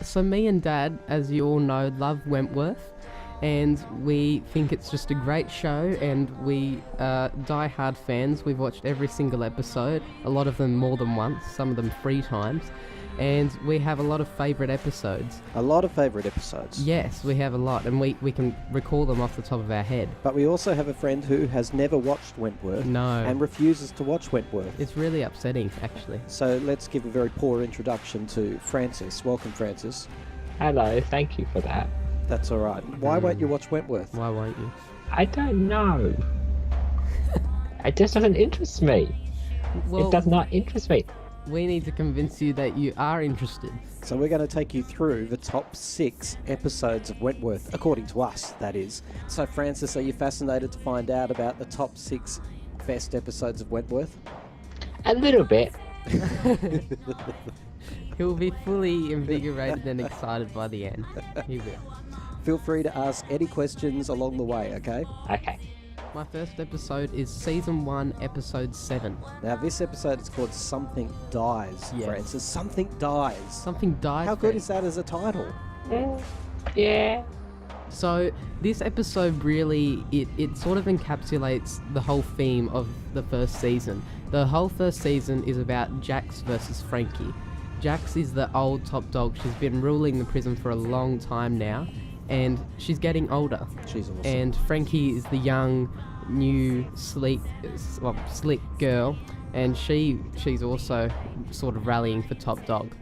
So me and Dad, as you all know, love Wentworth, and we think it's just a great show, and we die-hard fans. We've watched every single episode, a lot of them more than once, some of them 3 times, and we have a lot of favourite episodes. A lot of favourite episodes. Yes, we have a lot, and we can recall them off the top of our head. But we also have a friend who has never watched Wentworth. No. And refuses to watch Wentworth. It's really upsetting, actually. So let's give a very poor introduction to Francis. Welcome, Francis. Hello, thank you for that. That's all right. Why won't you watch Wentworth? Why won't you? I don't know. It just doesn't interest me. Well, It does not interest me. we need to convince you that you are interested. So we're going to take you through the top 6 episodes of Wentworth, according to us, that is. So Francis, are you fascinated to find out about the top 6 best episodes of Wentworth? A little bit. He'll be fully invigorated and excited by the end. He will. Feel free to ask any questions along the way, okay? Okay. My first episode is Season 1, Episode 7. Now, this episode is called Something Dies, Yes. Francis. Something Dies. Something dies. How good is that as a title? Yeah. So this episode really, it sort of encapsulates the whole theme of the first season. The whole first season is about Jax versus Frankie. Jax is the old top dog. She's been ruling the prison for a long time now, and she's getting older. She's awesome. And Frankie is the young, new, slick girl, and she's also sort of rallying for top dog.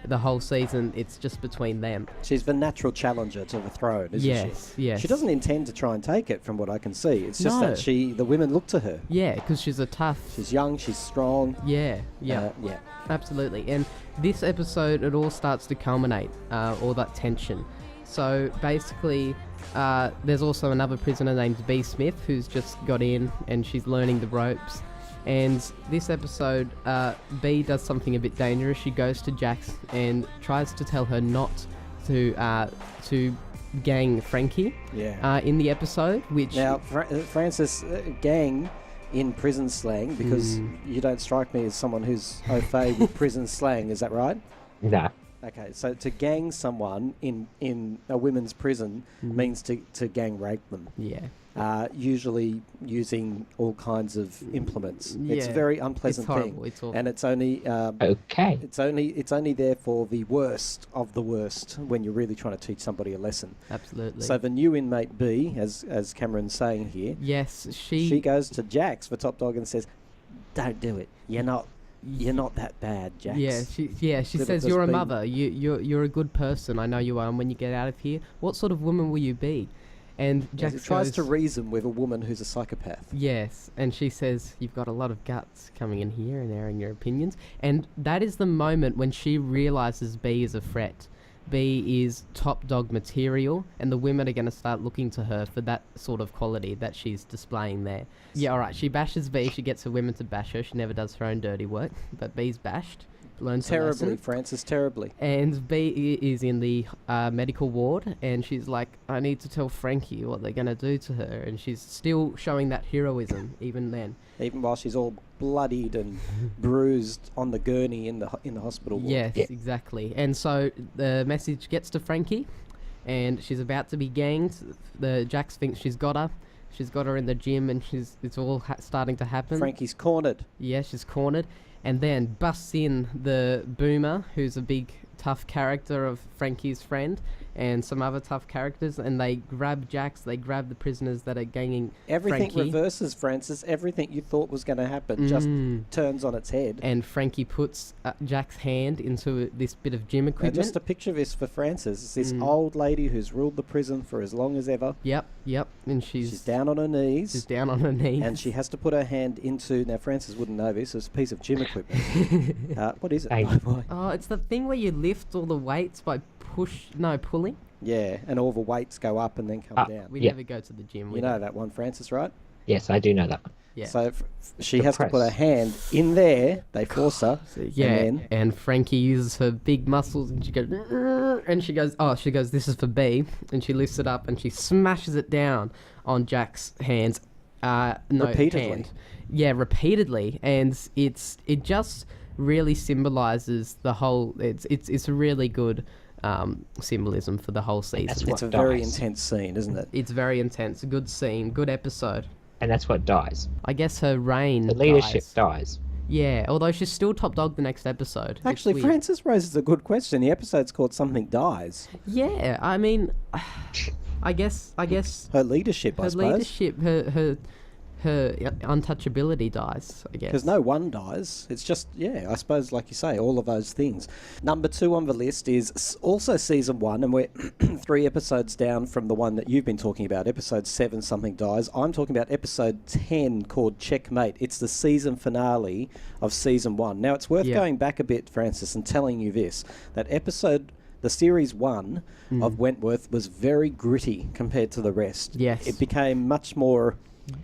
The whole season, it's just between them. She's the natural challenger to the throne, isn't she? Yes, yes. She doesn't intend to try and take it, from what I can see. It's just No. that the women look to her. Yeah, because she's a tough... She's young, she's strong. Yeah, yeah. Yeah. Absolutely. And this episode, it all starts to culminate, all that tension. So basically, there's also another prisoner named B. Smith who's just got in and she's learning the ropes. And this episode, B does something a bit dangerous. She goes to Jax and tries to tell her not to gang Frankie Yeah. in the episode, which... Now, Francis, gang in prison slang, because you don't strike me as someone who's au fait with prison slang, is that right? Nah. Okay, so to gang someone in a women's prison means to gang rape them. Yeah. Usually using all kinds of implements. It's a Yeah, very unpleasant it's horrible, thing. it's awful. And it's only Okay. it's only there for the worst of the worst when you're really trying to teach somebody a lesson. Absolutely. So the new inmate B, as Cameron's saying here, yes, she goes to Jax, the top dog, and says, "Don't do it. You're not that bad, Jax." She Little says, does "You're a B- mother. You're a good person. I know you are. And when you get out of here, what sort of woman will you be?" And Yes, Jax it tries goes, to reason with a woman who's a psychopath. yes, and she says, "You've got a lot of guts coming in here and airing your opinions." And that is the moment when she realizes B is a threat. B is top dog material, and the women are going to start looking to her for that sort of quality that she's displaying there. Yeah, all right. She bashes B. She gets her women to bash her. She never does her own dirty work, but B's bashed. Learns her Terribly, lesson. Francis, terribly. And B is in the medical ward, and she's like, "I need to tell Frankie what they're going to do to her." And she's still showing that heroism even then. Even while she's all bloodied and bruised on the gurney in the hospital ward. Yes, Yeah. exactly. And so the message gets to Frankie, and she's about to be ganged. The Jax thinks she's got her. She's got her in the gym, and it's all starting to happen. Frankie's cornered. Yeah, she's cornered. And then busts in the Boomer, who's a big, tough character of Frankie's friend, and some other tough characters, and they grab Jax, they grab the prisoners that are ganging Everything Frankie. reverses, Francis. Everything you thought was going to happen just turns on its head. And Frankie puts Jack's hand into this bit of gym Now, equipment. just a picture of this for Francis. It's this old lady who's ruled the prison for as long as ever. Yep. And she's down on her knees. She's down on her knees. And she has to put her hand into... Now, Francis wouldn't know this. It's a piece of gym equipment. What is it? Hey. by the way? Oh, it's the thing where you lift all the weights by pulling. Yeah, and all the weights go up and then come down. We Yeah. never go to the gym. You know that one, Francis, right? Yes, I do know that. Yeah. So she The has to put her press. hand in there. They force her. Yeah, And then, and Frankie uses her big muscles, and she goes, this is for B, and she lifts it up and she smashes it down on Jack's hands. Repeatedly. Hand. Yeah, repeatedly, and it just really symbolizes the whole. It's a really good symbolism for the whole season. That's It's a what very dies. intense scene, isn't it? It's very intense. A good scene, good episode. And that's what dies. I guess her reign The leadership dies. dies. Yeah, although she's still top dog the next episode. It's Actually, weird. Francis raises a good question. The episode's called Something Dies. Yeah, I mean, I guess Her leadership, I her suppose. leadership, her untouchability dies. I guess Because no one dies. It's just, yeah, I suppose, like you say, all of those things. Number 2 on the list is also season 1, and we're 3 episodes down from the one that you've been talking about, episode 7, Something Dies. I'm talking about episode 10 called Checkmate. It's the season finale of season 1. Now, it's worth Yeah. going back a bit, Francis, and telling you this, that the series 1 of Wentworth was very gritty compared to the rest. Yes. It became much more...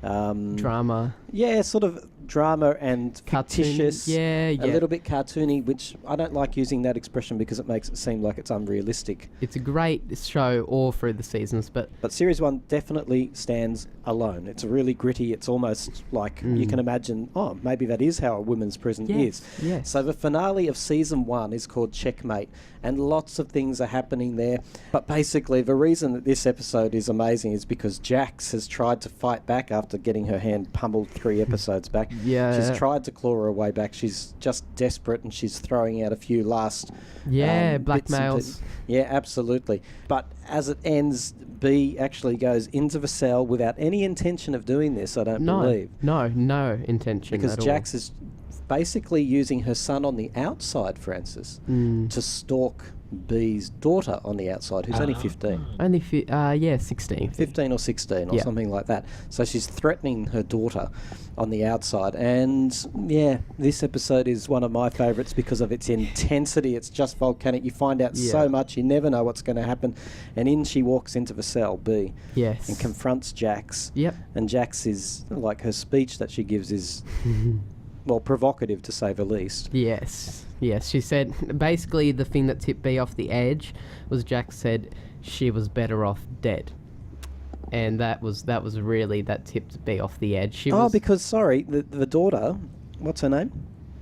drama, yeah, sort of drama and cartoon. fictitious. Yeah, A yeah. little bit cartoony, which I don't like using that expression because it makes it seem like it's unrealistic. It's a great show all through the seasons, but But Series 1 definitely stands alone. It's really gritty. It's almost like you can imagine, oh, maybe that is how a women's prison is. yes. So the finale of Season 1 is called Checkmate, and lots of things are happening there. But basically, the reason that this episode is amazing is because Jax has tried to fight back after getting her hand pummeled 3 episodes back. Yeah. She's tried to claw her way back. She's just desperate, and she's throwing out a few last... yeah, bits and blackmails. pieces. Yeah, absolutely. But as it ends, B actually goes into the cell without any intention of doing this, I don't believe. No intention Because at all. Jax is basically using her son on the outside, Francis, to stalk B's daughter on the outside, who's only 15. Only 16. 15 or 16 or Yeah. something like that. So she's threatening her daughter on the outside. And yeah, this episode is one of my favourites because of its intensity. It's just volcanic. You find out so Yeah. much, you never know what's going to happen. And in she walks into the cell, B, Yes. and confronts Jax. Yep. And Jax is, like, her speech that she gives is, well, provocative to say the least. Yes. She said basically the thing that tipped B off the edge was Jax said she was better off dead, and that was really that tipped B off the edge. She was Because, sorry, the daughter, what's her name?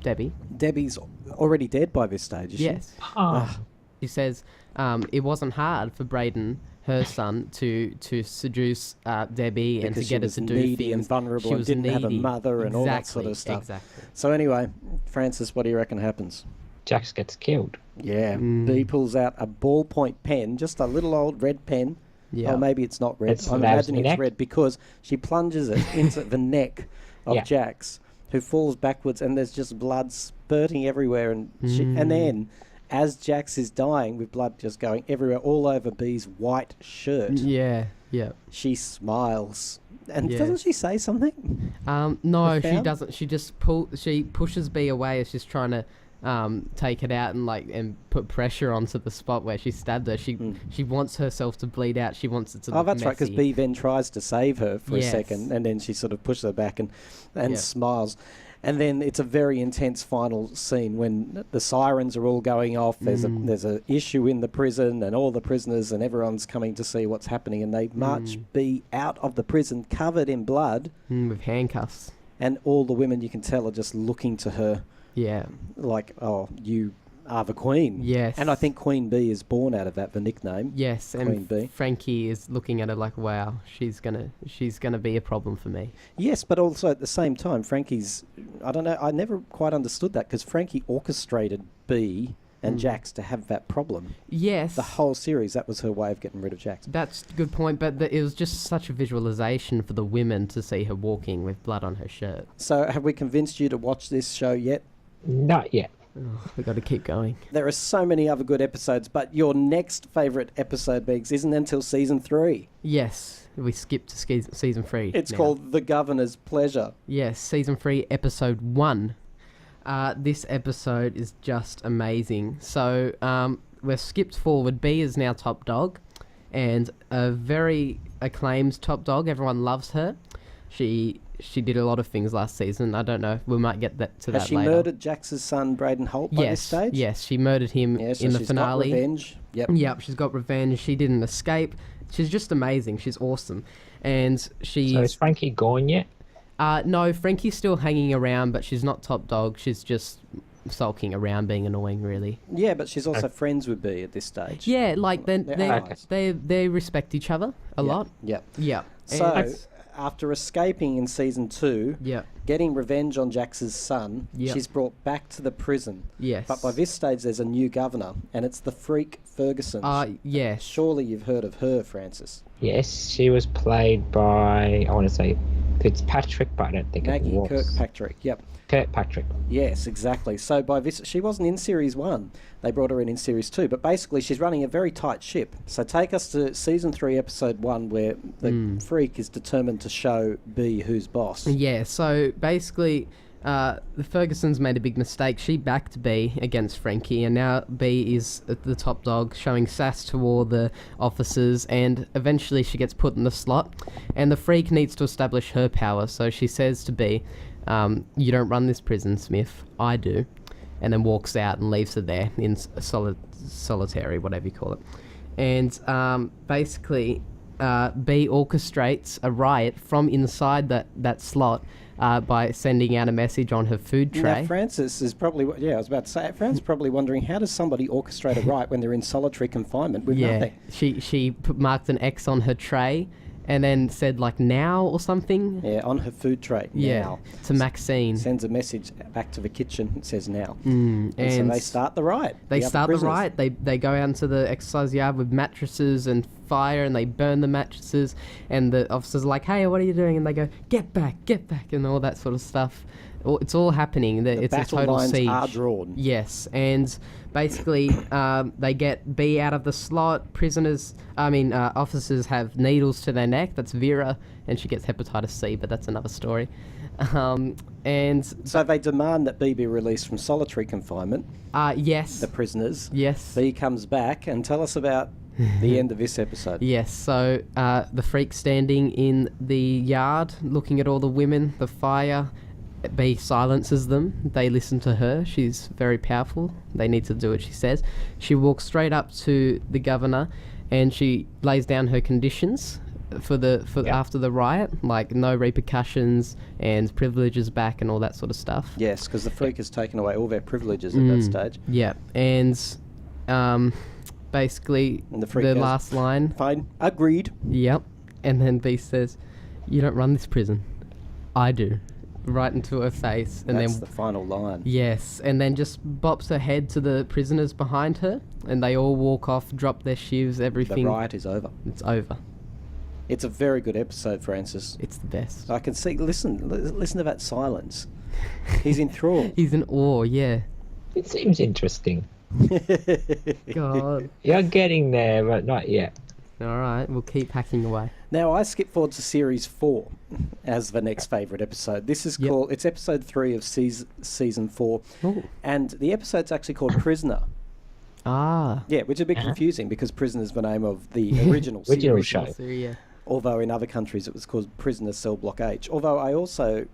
Debbie. Debbie's already dead by this stage, is she? Yes. Oh, She says it wasn't hard for Braden, her son, to seduce Debbie and to Because she get her was to do needy things. and vulnerable She and was didn't have a needy. mother and all that sort of stuff. Exactly. So anyway, Francis, what do you reckon happens? Jax gets killed. Yeah, B pulls out a ballpoint pen, just a little old red pen. Yeah. Oh, maybe it's not red. It's I'm Lab's imagining it's neck. red because she plunges it into the neck of Yeah. Jax, who falls backwards, and there's just blood spurting everywhere. And and then, as Jax is dying with blood just going everywhere, all over B's white shirt, Yeah. she smiles. And Yeah. doesn't she say something? No, she Profound? doesn't. She just she pushes B away as she's trying to take it out and put pressure onto the spot where she stabbed her. She wants herself to bleed out. She wants it to Oh, look that's right, because messy. B then tries to save her for a Yes. second, and then she sort of pushes her back and Yeah. smiles. And then it's a very intense final scene when the sirens are all going off. There's a issue in the prison, and all the prisoners and everyone's coming to see what's happening. And they march B out of the prison covered in blood, with handcuffs. and all the women, you can tell, are just looking to her Yeah. like, "Oh, you are the queen." Yes. And I think Queen B is born out of that, the nickname. Yes, Queen and bee. Frankie is looking at her like, wow, she's gonna be a problem for me. Yes, but also at the same time, Frankie's... I don't know, I never quite understood that, because Frankie orchestrated B and Jax to have that problem. Yes. The whole series, that was her way of getting rid of Jax. That's a good point, but it was just such a visualization for the women to see her walking with blood on her shirt. So have we convinced you to watch this show yet? Not yet. Oh, we got to keep going. There are so many other good episodes, but your next favourite episode, Biggs, isn't until season 3. Yes, we skipped to season 3. It's now. called The Governor's Pleasure. Yes, season 3, episode 1. This episode is just amazing. So we're skipped forward. B is now top dog, and a very acclaimed top dog. Everyone loves her. She did a lot of things last season. I don't know if we might get that to Has that she later. murdered Jax's son, Braden Holt, by this stage? Yes, she murdered him Yeah, so in the she's finale. got revenge. Yep. Yep, she's got revenge. She didn't escape. She's just amazing. She's awesome. And she's... So is Frankie gone yet? No, Frankie's still hanging around, but she's not top dog. She's just sulking around, being annoying, really. Yeah, but she's also friends with B at this stage. Yeah, like They're allies. they respect each other a lot. Yeah. Yeah. So, And- after escaping in season 2, yeah. getting revenge on Jax's son, Yep. she's brought back to the prison. Yes. But by this stage, there's a new governor, and it's the freak Ferguson. Yes. Surely you've heard of her, Francis. Yes, she was played by, I want to say Fitzpatrick, but I don't think Maggie it was. Kirkpatrick. Yep. Kirkpatrick. Yes, exactly. So by this, she wasn't in series 1. They brought her in series 2. But basically, she's running a very tight ship. So take us to season 3, episode 1, where the freak is determined to show B who's boss. Yeah. So basically, the Ferguson's made a big mistake. She backed B against Frankie, and now B is the top dog, showing sass to all the officers, and eventually she gets put in the slot. And the freak needs to establish her power, so she says to B, "You don't run this prison, Smith. I do," and then walks out and leaves her there in solitary, whatever you call it. And basically, B orchestrates a riot from inside that slot. By sending out a message on her food tray. Now, Francis is probably, I was about to say, Francis is probably wondering, how does somebody orchestrate a riot when they're in solitary confinement with nothing? She marked an X on her tray and then said, like, now or something. Yeah, on her food tray, Yeah, now. to Maxine. Sends a message back to the kitchen, it says now. And so they start the riot. They other start the prisoners. riot. They go out into the exercise yard with mattresses and fire, and they burn the mattresses, and the officers are like, "Hey, what are you doing?" And they go, get back," and all that sort of stuff. It's all happening. It's a battle total lines siege. are drawn. Yes, and basically they get B out of the slot. Officers have needles to their neck. That's Vera, and she gets hepatitis C, but that's another story. And So they demand that B be released from solitary confinement, yes, the prisoners. yes. B comes back, and tell us about the end of this episode. Yes, so the freak standing in the yard, looking at all the women, the fire. B silences them. They listen to her. She's very powerful. They need to do what she says. She walks straight up to the governor, and she lays down her conditions for after the riot, like no repercussions and privileges back and all that sort of stuff. Yes, because the freak has taken away all their privileges at that stage. Yeah, and basically And the freak the goes, last line. Fine, agreed. Yep. And then B says, "You don't run this prison. I do." Right into her face. And That's then the final line. yes, and then just bops her head to the prisoners behind her, and they all walk off, drop their shivs, everything. The riot is over. It's over. It's a very good episode, Francis. It's the best. I can see. Listen to that silence. He's enthralled. He's in awe, yeah. It seems interesting. God. You're getting there, but not yet. Alright, we'll keep hacking away. Now I skip forward to series 4 as the next favourite episode. This is called. It's episode 3 of season 4, Ooh. and the episode's actually called Prisoner. Ah. Yeah, which is a bit confusing because Prisoner's the name of the original Original series. show. So, yeah. Although in other countries it was called Prisoner Cell Block H. Although I also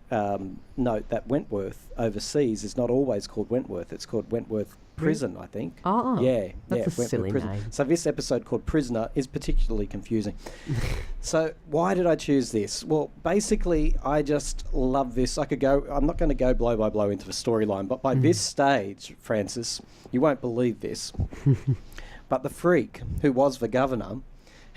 note that Wentworth overseas is not always called Wentworth. It's called Wentworth Prison, I think. Oh. Yeah. That's a Wentworth silly Prison. name. So this episode called Prisoner is particularly confusing. So why did I choose this? Well, basically I just love this. I'm not going to go blow by blow into the storyline, but by this stage, Francis, you won't believe this. But the freak, who was the governor,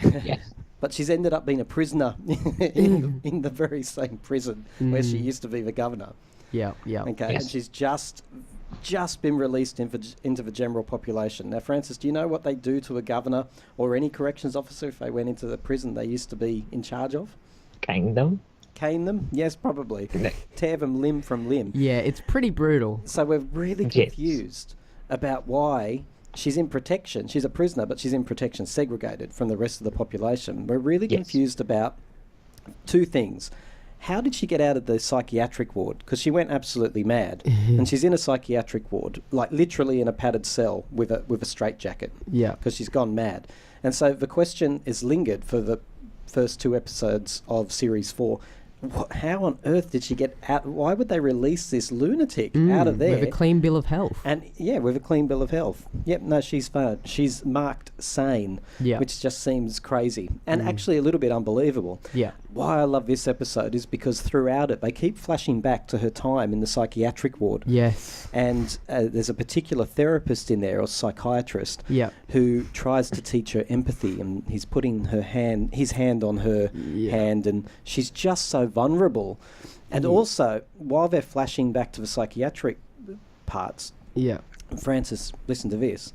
Yes. but she's ended up being a prisoner in the very same prison where she used to be the governor. Yeah, yeah. Okay, Yes. and she's just been released into the general population. Now, Francis, do you know what they do to a governor or any corrections officer if they went into the prison they used to be in charge of? Kingdom. Cane them? Yes, probably. Tear them limb from limb. Yeah, it's pretty brutal. So we're really Yes. confused about why she's in protection. She's a prisoner, but she's in protection, segregated from the rest of the population. We're really Yes. confused about two things. How did she get out of the psychiatric ward? Because she went absolutely mad, and she's in a psychiatric ward, like literally in a padded cell with a straitjacket. Yeah. Because she's gone mad, and so the question is lingered for the first 2 episodes of series 4. How on earth did she get out? Why would they release this lunatic out of there? With a clean bill of health. And yeah, with a clean bill of health. Yep, no, she's fine. She's marked sane, Yeah. which just seems crazy and actually a little bit unbelievable. Yeah. why I love this episode is because throughout it, they keep flashing back to her time in the psychiatric ward. Yes. And there's a particular therapist in there, or psychiatrist, Yeah. who tries to teach her empathy, and he's putting his hand on her hand, and she's just so vulnerable. And also, while they're flashing back to the psychiatric parts, Yeah. Frances, listen to this.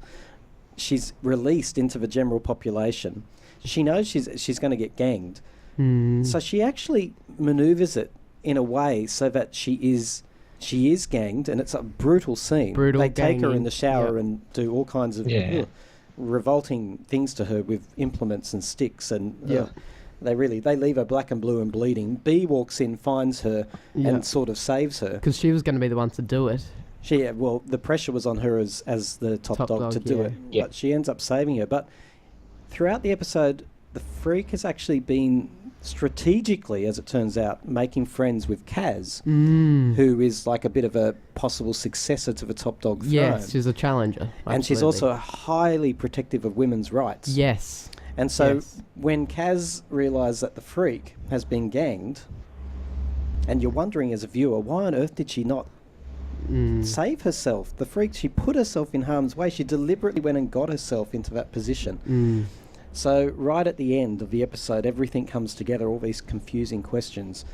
She's released into the general population. She knows she's going to get ganged. So she actually manoeuvres it in a way so that she is ganged, and it's a brutal scene. They take her in the shower and do all kinds of revolting things to her with implements and sticks, and they leave her black and blue and bleeding. B walks in, finds her, and sort of saves her. Because she was going to be the one to do it. The pressure was on her as the top dog to do it. Yeah. But she ends up saving her. But throughout the episode, the freak has actually been strategically, as it turns out, making friends with Kaz, who is like a bit of a possible successor to the top dog throne. Yes, she's a challenger. And she's absolutely. also highly protective of women's rights. Yes. And so Yes. when Kaz realised that the freak has been ganged, and you're wondering as a viewer, why on earth did she not save herself? The freak, she put herself in harm's way. She deliberately went and got herself into that position. So right at the end of the episode, everything comes together, all these confusing questions.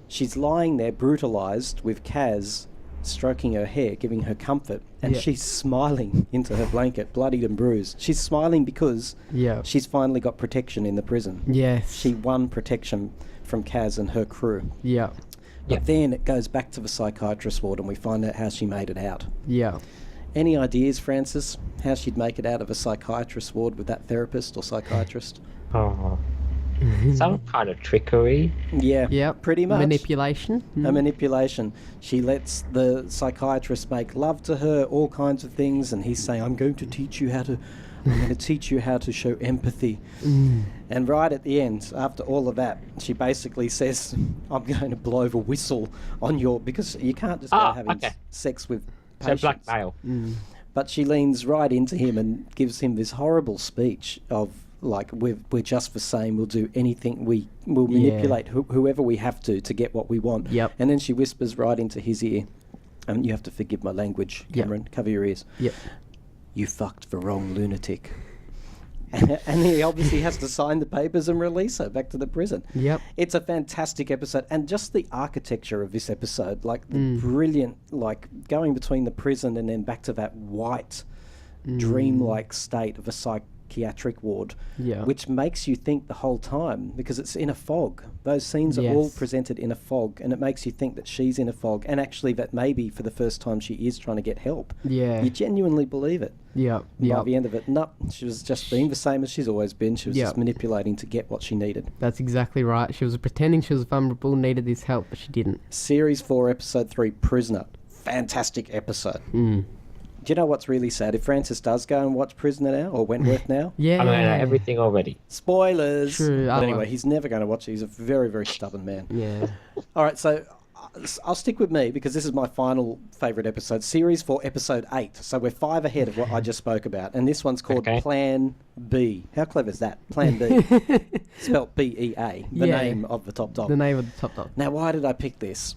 She's lying there brutalised with Kaz stroking her hair, giving her comfort, and she's smiling into her blanket, bloodied and bruised. She's smiling because she's finally got protection in the prison. Yes. She won protection from Kaz and her crew. Yeah. But then it goes back to the psychiatrist ward, and we find out how she made it out. Yeah. Any ideas, Francis, how she'd make it out of a psychiatrist ward with that therapist or psychiatrist? Oh. Some kind of trickery. Yeah, pretty much. Manipulation. A manipulation. She lets the psychiatrist make love to her, all kinds of things, and he's saying, I'm going to teach you how to show empathy. And right at the end, after all of that, she basically says, I'm going to blow the whistle on your... Because you can't just go having sex with patients. So blackmail. But she leans right into him and gives him this horrible speech of, like, we're just the same, we'll do anything, we'll manipulate whoever we have to get what we want. Yep. And then she whispers right into his ear, you have to forgive my language, Cameron, cover your ears. Yep. You fucked the wrong lunatic. And he obviously has to sign the papers and release her back to the prison. Yep. It's a fantastic episode. And just the architecture of this episode, like the brilliant, like going between the prison and then back to that white, dreamlike state of a psychiatric ward, which makes you think the whole time, because it's in a fog. Those scenes are all presented in a fog, and it makes you think that she's in a fog, and actually that maybe for the first time she is trying to get help. Yeah. You genuinely believe it. Yeah. By the end of it, she was just being the same as she's always been. She was just manipulating to get what she needed. That's exactly right. She was pretending she was vulnerable, needed this help, but she didn't. Series 4, Episode 3, Prisoner. Fantastic episode. Do you know what's really sad? If Francis does go and watch Prisoner now, or Wentworth now... Yeah. I mean, I know everything already. Spoilers! True. But anyway, he's never going to watch it. He's a very, very stubborn man. Yeah. All right, so I'll stick with me because this is my final favourite episode. Series 4, Episode 8. So we're 5 ahead of what I just spoke about. And this one's called Plan B. How clever is that? Plan B. Spelt B-E-A, the name of the top dog. The name of the top dog. Now, why did I pick this?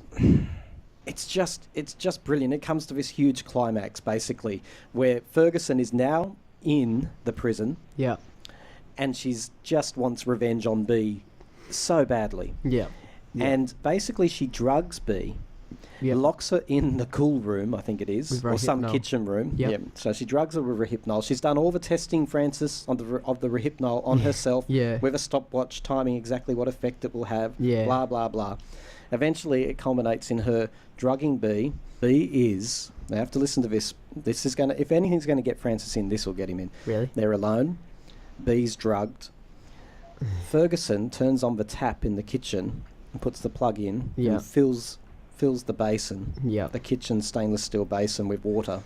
It's just brilliant. It comes to this huge climax, basically, where Ferguson is now in the prison. Yeah. And she's just wants revenge on B so badly. Yeah. And basically she drugs B, locks her in the cool room, I think it is, or some kitchen room. Yep. Yeah. So she drugs her with Rehypnol. She's done all the testing, Francis, of the Rehypnol on herself with a stopwatch, timing exactly what effect it will have, blah, blah, blah. Eventually it culminates in her drugging B. B is, they have to listen to this, this is going to, if anything's going to get Francis in, this will get him in. Really? They're alone. B's drugged. Ferguson turns on the tap in the kitchen and puts the plug in and fills the basin, the kitchen stainless steel basin with water,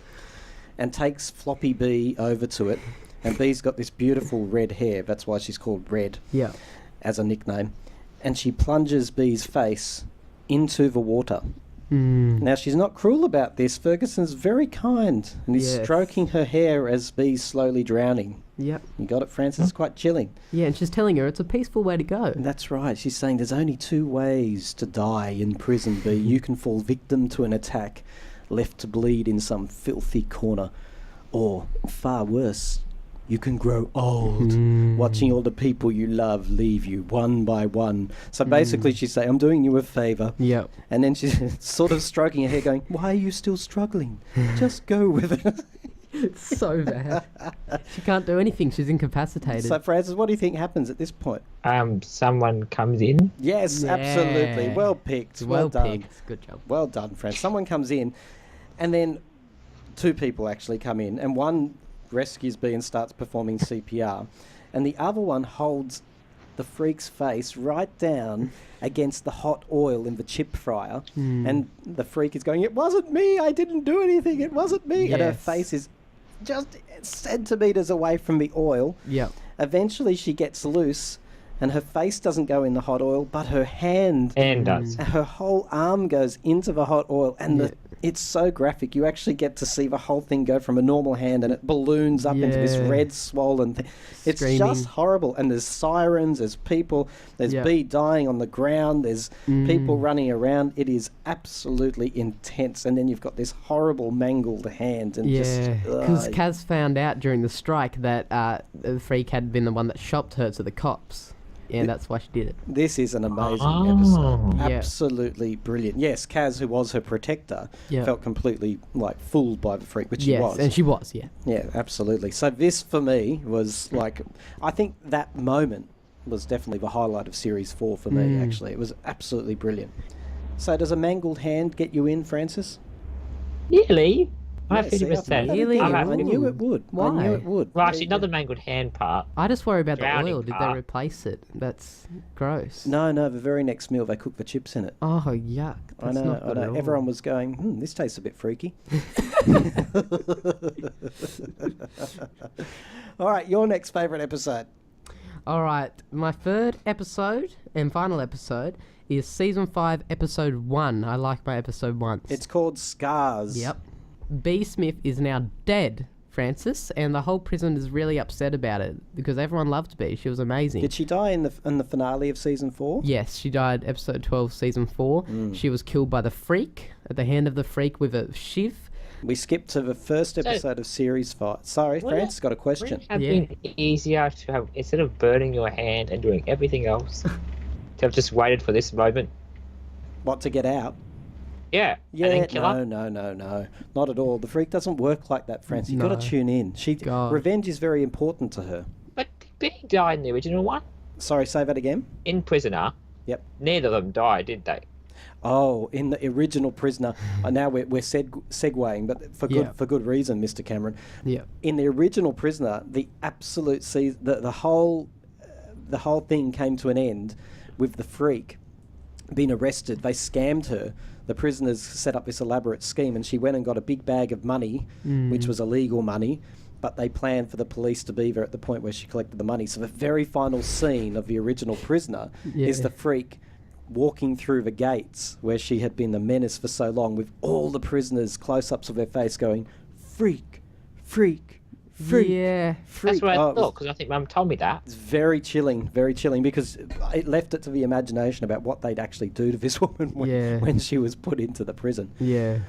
and takes Floppy B over to it. And B's got this beautiful red hair, that's why she's called Red as a nickname. And she plunges B's face into the water Now, she's not cruel about this. Ferguson's very kind and is Yes. stroking her hair as Bee's slowly drowning. Yep. You got it, Francis? It's quite chilling. Yeah, and she's telling her it's a peaceful way to go. That's right. She's saying there's only two ways to die in prison, Bee. You can fall victim to an attack, left to bleed in some filthy corner, or, far worse, you can grow old, watching all the people you love leave you one by one. So basically she's saying, I'm doing you a favour. Yep. And then she's sort of stroking her hair going, why are you still struggling? Just go with it. It's so bad. She can't do anything. She's incapacitated. So, Francis, what do you think happens at this point? Someone comes in. Yes, Yeah. absolutely. Well picked. Well done. picked. Good job. Well done, Francis. Someone comes in, and then two people actually come in, and one rescues Bee and starts performing CPR, and the other one holds the freak's face right down against the hot oil in the chip fryer, and the freak is going, it wasn't me, I didn't do anything, it wasn't me. And her Yes. face is just centimetres away from the oil. Yep. Eventually she gets loose, and her face doesn't go in the hot oil, but her hand, And does. her whole arm goes into the hot oil, and Yeah. it's so graphic. You actually get to see the whole thing go from a normal hand, and it balloons up into this Yeah. red swollen thing. It's Screaming. just horrible. And there's sirens, there's people, there's Yeah. Bee dying on the ground, there's people running around. It is absolutely intense. And then you've got this horrible mangled hand, and Yeah, because ugh. Kaz found out during the strike that the freak had been the one that shopped her to the cops. And that's why she did it. This is an amazing Oh. episode. Yeah. Absolutely brilliant. Yes, Kaz, who was her protector, Yeah. felt completely fooled by the freak, which she Yes, was. and she was, yeah. Yeah, absolutely. So this for me was I think that moment was definitely the highlight of series 4 for me. Actually, it was absolutely brilliant. So does a mangled hand get you in, Francis? Nearly. I have Yeah, see, 50%. Really? I Ooh. knew it would. I Why? knew it would. Well, There actually, you not go. the mangled hand part. I just worry about the Drowning oil. Did they part. replace it? That's gross. No, the very next meal they cooked the chips in it. Oh, yuck. That's I not know. good at all. Everyone was going, this tastes a bit freaky. All right, your next favourite episode. All right, my third episode and final episode is season 5, episode 1. I like my episode 1. It's called Scars. Yep. B. Smith is now dead, Francis, and the whole prison is really upset about it because everyone loved B. She was amazing. Did she die in the finale of season 4? Yes, she died episode 12, season 4. She was killed by the freak, at the hand of the freak with a shiv. We skipped to the first episode of series 5. Sorry, Well, France got a question. Wouldn't it have Yeah. been easier to have, instead of burning your hand and doing everything else, to have just waited for this moment? What, to get out? Yeah. Yeah, And then kill her? no. Not at all. The freak doesn't work like that, France. You've got No. to tune in. God. Revenge is very important to her. But Big died in the original one. Sorry, say that again? In Prisoner, Yep. neither of them died, did they? Oh, in the original Prisoner. Now we're segueing, but for Yeah. good reason, Mr. Cameron. Yeah. In the original Prisoner, the absolute the whole thing came to an end with the freak being arrested. They scammed her. The prisoners set up this elaborate scheme, and she went and got a big bag of money, which was illegal money. But they planned for the police to be there at the point where she collected the money. So the very final scene of the original Prisoner is Yeah. the freak walking through the gates where she had been the menace for so long, with all the prisoners close-ups of their face going, freak, freak, freak, Yeah. freak. That's what Oh, I it was- thought, because I think Mum told me that. it's very chilling, because it left it to the imagination about what they'd actually do to this woman Yeah. when she was put into the prison. Yeah.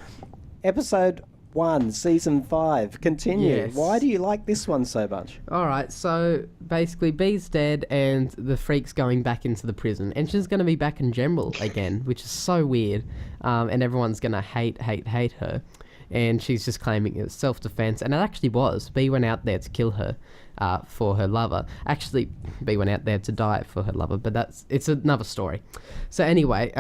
Episode 1, Season 5. Continue. Yes. Why do you like this one so much? All right, so basically Bee's dead and the freak's going back into the prison. And she's going to be back in general again, which is so weird. And everyone's going to hate her. And she's just claiming it was self-defense. And it actually was. Bee went out there to kill her for her lover. Actually, Bee went out there to die for her lover, but it's another story. So anyway,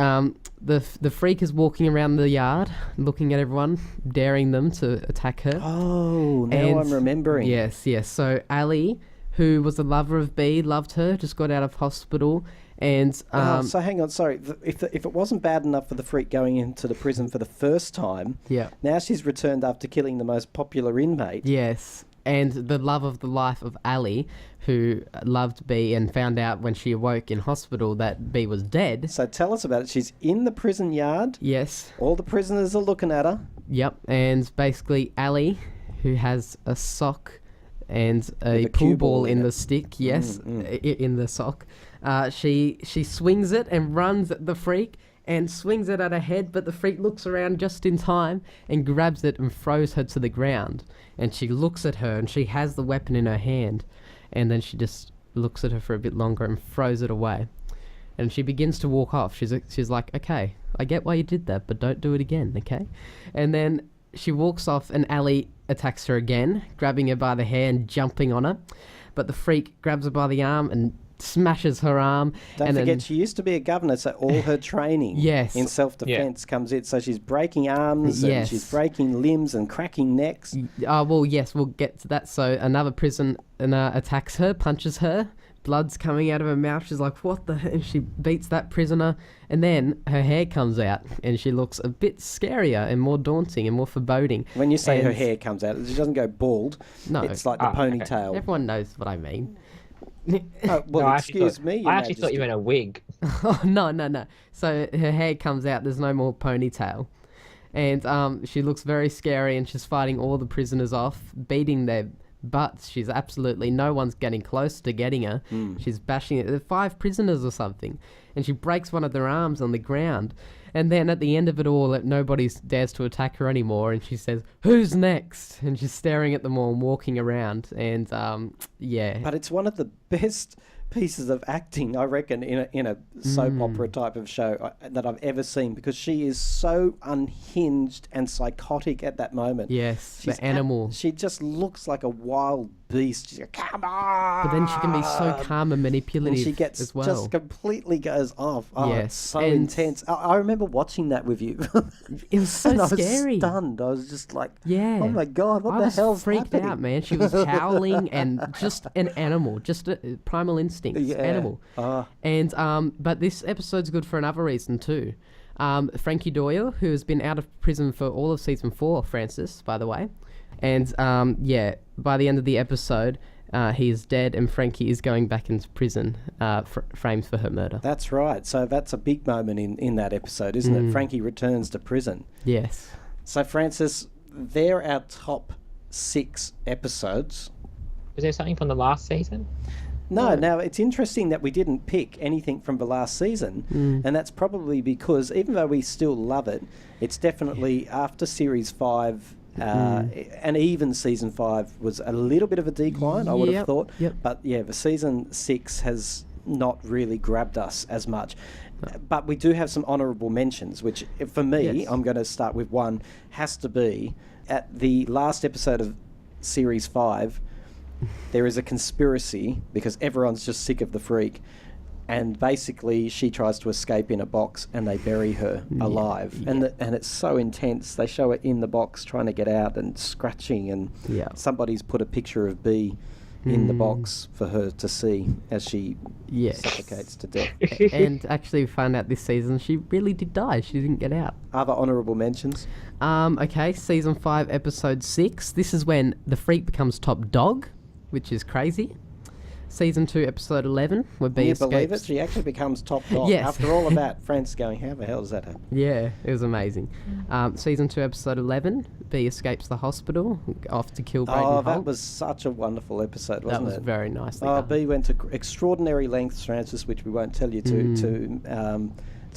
the freak is walking around the yard, looking at everyone, daring them to attack her. Oh, now And- I'm remembering. Yes. So Ali, who was the lover of Bee, loved her, just got out of hospital. And So hang on, sorry. If it wasn't bad enough for the freak going into the prison for the first time, yeah. now she's returned after killing the most popular inmate. Yes. and the love of the life of Ali, who loved B and found out when she awoke in hospital that B was dead. So tell us about it. She's in the prison yard. Yes. All the prisoners are looking at her. Yep. And basically Ali, who has a sock and a With a pool cue ball ball in in the it. stick, yes, in the sock, she swings it and runs at the freak and swings it at her head, but the freak looks around just in time and grabs it and throws her to the ground. And she looks at her and she has the weapon in her hand, and then she just looks at her for a bit longer and throws it away. And she begins to walk off. She's like, okay, I get why you did that, but don't do it again, okay? And then she walks off and Ali attacks her again, grabbing her by the hair and jumping on her. But the freak grabs her by the arm and smashes her arm. Don't and forget, then, she used to be a governor, so all her training Yes. in self-defense comes in. So she's breaking arms and Yes. she's breaking limbs and cracking necks. well, yes, we'll get to that. So another prisoner attacks her, punches her. Blood's coming out of her mouth. She's like, what the... And she beats that prisoner. And then her hair comes out and she looks a bit scarier and more daunting and more foreboding. When you say her And- hair comes out, she doesn't go bald. No. It's like the Okay. ponytail. Everyone knows what I mean. Oh, well, No, I actually excuse thought- me, Your I actually thought you Majesty. meant a wig. Oh, no. So her hair comes out. There's no more ponytail. And she looks very scary and she's fighting all the prisoners off, beating their butts. She's absolutely... No one's getting close to getting her. She's bashing it. There are 5 prisoners or something. And she breaks one of their arms on the ground. And then at the end of it all, nobody dares to attack her anymore. And she says, who's next? And she's staring at them all and walking around. And, yeah. But it's one of the best pieces of acting, I reckon, in a soap opera type of show that I've ever seen, because she is so unhinged and psychotic at that moment. Yes, She's the animal. she just looks like a wild beast. She's like, come on! But then she can be so calm and And manipulative she gets as well. just completely goes off. Oh, Yes, it's so and- intense. I remember watching that with you. It was so and I was scary. stunned. I was just like, Yeah. oh my God, what I the was hell's freaked happening? out, man. She was howling and just an animal, just a primal instincts, Yeah. animal. Ah. And but this episode's good for another reason too. Frankie Doyle, who has been out of prison for all of season 4, Francis, by the way, and yeah, by the end of the episode, he is dead, and Frankie is going back into prison, framed for her murder. That's right. So that's a big moment in that episode, isn't it? Frankie returns to prison. Yes. So, Francis, they're our top 6 episodes. Was there something from the last season? No, now it's interesting that we didn't pick anything from the last season, and that's probably because even though we still love it, it's definitely after series 5, and even season 5 was a little bit of a decline, I would have Yep, thought. yep. But yeah, the season 6 has not really grabbed us as much. But we do have some honourable mentions, which for me, Yes. I'm going to start with one, has to be at the last episode of series 5. There is a conspiracy because everyone's just sick of the freak, and basically she tries to escape in a box and they bury her alive. And it's so intense. They show it in the box trying to get out and scratching, and Yeah. somebody's put a picture of B in the box for her to see as she Yes. suffocates to death. And actually, we found out this season she really did die. She didn't get out. Other honourable mentions? Okay, season 5, episode 6. This is when the freak becomes top dog, which is crazy. Season 2, episode 11, where B Can you escapes. believe it? She actually becomes top dog. Yes. After all of that, Frank's going, how the hell does that happen? Yeah, it was amazing. Season 2, episode 11, B escapes the hospital, off to kill Braden Oh, that Holt. was such a wonderful episode, That wasn't was it? very nicely Oh, done. B went to extraordinary lengths, Francis, which we won't tell you to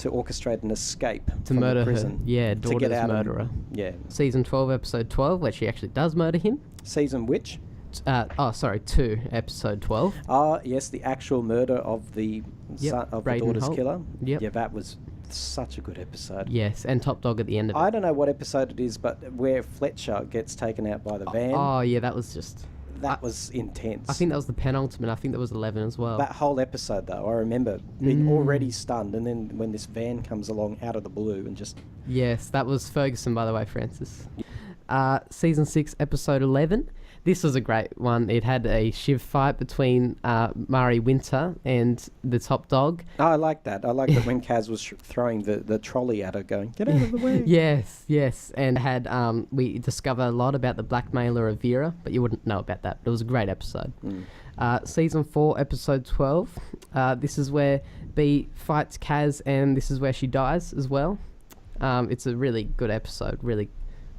orchestrate an escape To from murder the her. prison. Yeah, to daughter's get out murderer. And, yeah. Season 12, episode 12, where she actually does murder him. Season which? 2, episode 12. Ah, yes, the actual murder of the Yep, son, of Braden the daughter's Holt. killer. Yep. Yeah, that was such a good episode. Yes, and top dog at the end of it. I don't know what episode it is, but where Fletcher gets taken out by the van. Oh, yeah, that was just... that was intense. I think that was the penultimate. I think that was 11 as well. That whole episode, though, I remember being already stunned, and then when this van comes along out of the blue and just... Yes, that was Ferguson, by the way, Francis. Season 6, episode 11. This was a great one. It had a shiv fight between Mari Winter and the top dog. Oh, I like that. I like that when Kaz was throwing the trolley at her, going, "Get out of the way." Yes. And had we discover a lot about the blackmailer of Vera, but you wouldn't know about that. It was a great episode. Season 4, episode 12. This is where B fights Kaz, and this is where she dies as well. It's a really good episode, really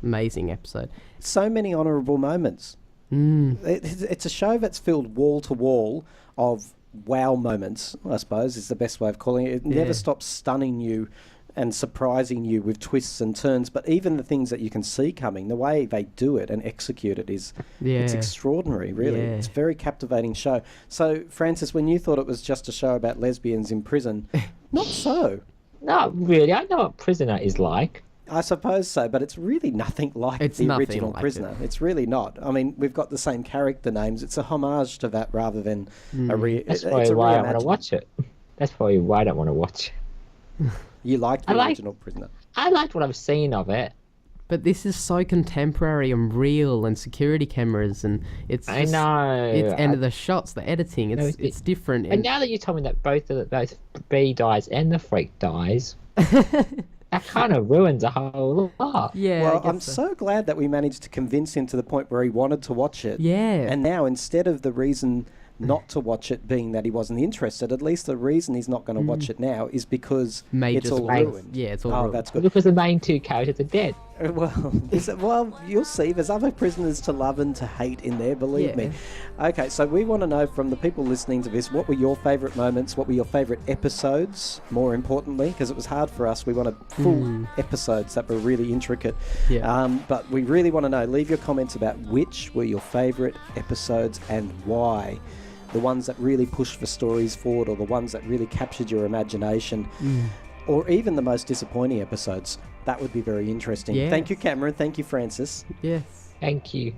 amazing episode. So many honourable moments. It's a show that's filled wall to wall of wow moments, I suppose, is the best way of calling it. It never stops stunning you and surprising you with twists and turns, but even the things that you can see coming, the way they do it and execute it is it's extraordinary, really. It's a very captivating show. So, Francis, when you thought it was just a show about lesbians in prison, not so. Not really. I know what Prisoner is like. I suppose so, but it's really nothing like the original Prisoner. It's really not. I mean, we've got the same character names. It's a homage to that rather than That's probably why I want to watch it. That's probably why I don't want to watch it. You liked the original Prisoner? I liked what I've seen of it. But this is so contemporary and real, and security cameras, and it's just, and the shots, the editing, it's different. And now that you told me that both B dies and the freak dies, that kind of ruins a whole lot. Yeah. Well, I'm so glad that we managed to convince him to the point where he wanted to watch it. Yeah. And now, instead of the reason not to watch it being that he wasn't interested, at least the reason he's not going to watch it now is because it's all ruined. Yeah, it's all ruined. That's good. Because the main two characters are dead. Well, you'll see. There's other prisoners to love and to hate in there, believe me. Okay, so we want to know from the people listening to this, what were your favourite moments? What were your favourite episodes, more importantly? Because it was hard for us. We wanted full episodes that were really intricate. Yeah. But we really want to know. Leave your comments about which were your favourite episodes and why. The ones that really pushed the stories forward, or the ones that really captured your imagination, or even the most disappointing episodes. That would be very interesting. Yes. Thank you, Cameron. Thank you, Francis. Yes. Thank you.